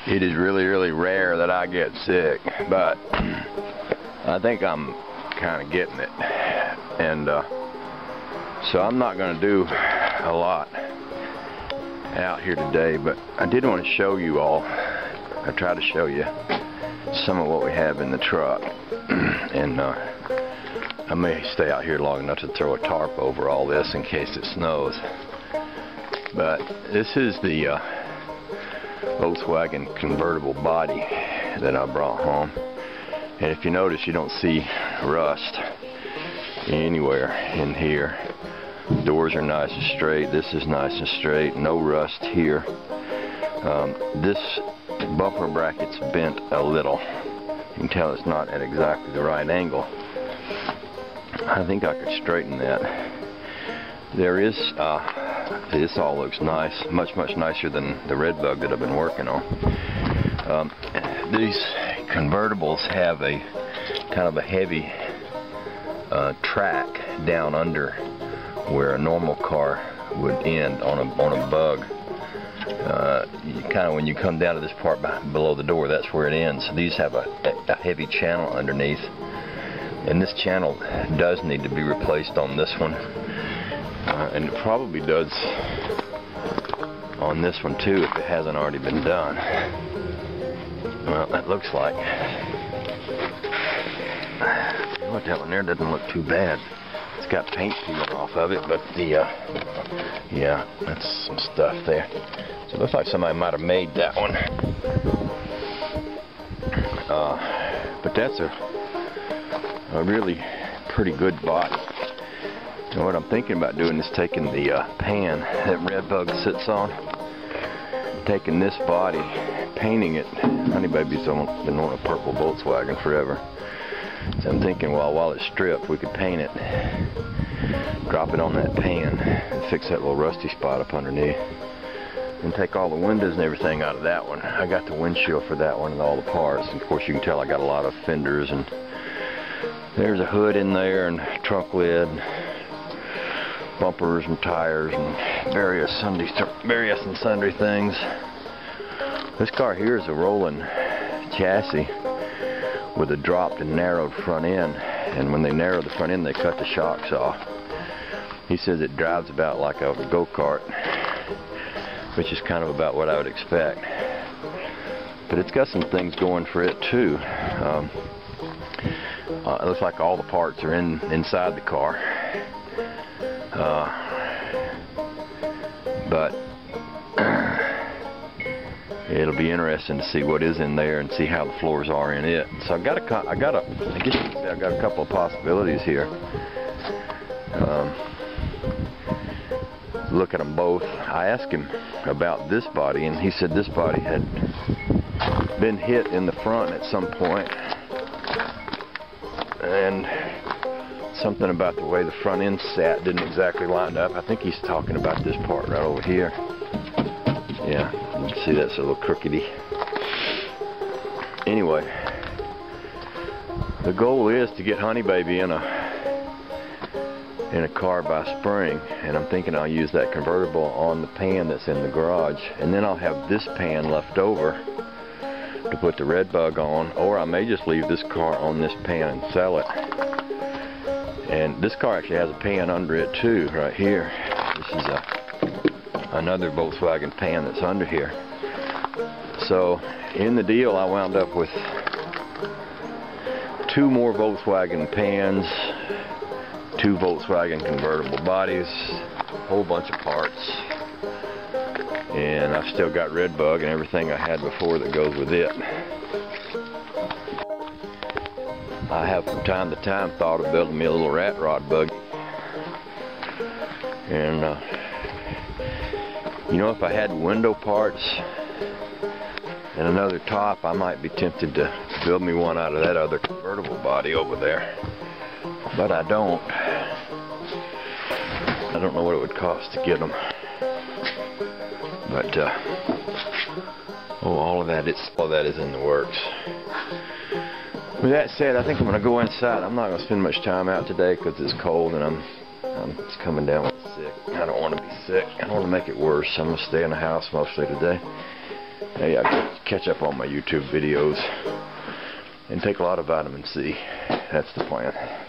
It is really, really rare that I get sick, but I think I'm kind of getting it. And so I'm not going to do a lot out here today, but I did want to show you all. I tried to show you some of what we have in the truck. And I may stay out here long enough to throw a tarp over all this in case it snows. But this is the Volkswagen convertible body that I brought home. And if you notice, you don't see rust anywhere in here. Doors are nice and straight. This is nice and straight. No rust here. This bumper bracket's bent a little. You can tell it's not at exactly the right angle. I think I could straighten that. There is, this all looks nice, much nicer than the red bug that I've been working on. These convertibles have a kind of a heavy track down under where a normal car would end on a bug. Kind of when you come down to this part below the door, that's where it ends. These have a heavy channel underneath, and this channel does need to be replaced on this one, and it probably does on this one too if it hasn't already been done. Well, that looks like, what, that one there doesn't look too bad. It's got paint peeling off of it, but yeah, that's some stuff there. So it looks like somebody might have made that one. But that's a really pretty good body. And what I'm thinking about doing is taking the pan that Red Bug sits on, taking this body, painting it. Honey Baby's been wanting a purple Volkswagen forever. So I'm thinking, well, while it's stripped, we could paint it, drop it on that pan, and fix that little rusty spot up underneath. And take all the windows and everything out of that one. I got the windshield for that one and all the parts. And of course you can tell I got a lot of fenders, and there's a hood in there and trunk lid, bumpers and tires and various and sundry things. This car here is a rolling chassis with a dropped and narrowed front end, and when they narrow the front end they cut the shocks off. He says it drives about like a go-kart, which is kind of about what I would expect. But it's got some things going for it too. It looks like all the parts are inside the car. But it'll be interesting to see what is in there and see how the floors are in it. So I guess you could say I've got a couple of possibilities here. Look at them both. I asked him about this body, and he said this body had been hit in the front at some point, and something about the way the front end sat didn't exactly line up. I think he's talking about this part right over here. Yeah, you can see that's a little crookedy. Anyway, the goal is to get Honey Baby in a car by spring, and I'm thinking I'll use that convertible on the pan that's in the garage, and then I'll have this pan left over to put the Red Bug on, or I may just leave this car on this pan and sell it. And this car actually has a pan under it too, right here. This is another Volkswagen pan that's under here. So in the deal I wound up with 2 more Volkswagen pans, 2 Volkswagen convertible bodies, a whole bunch of parts, and I've still got Red Bug and everything I had before that goes with it. I have from time to time thought of building me a little rat rod buggy, and you know, if I had window parts and another top, I might be tempted to build me one out of that other convertible body over there. But I don't know what it would cost to get them. But all of that is in the works. With that said, I think I'm going to go inside. I'm not going to spend much time out today because it's cold and I'm just coming down with sick. I don't want to be sick. I don't want to make it worse. I'm going to stay in the house mostly today. Hey, I catch up on my YouTube videos and take a lot of vitamin C. That's the plan.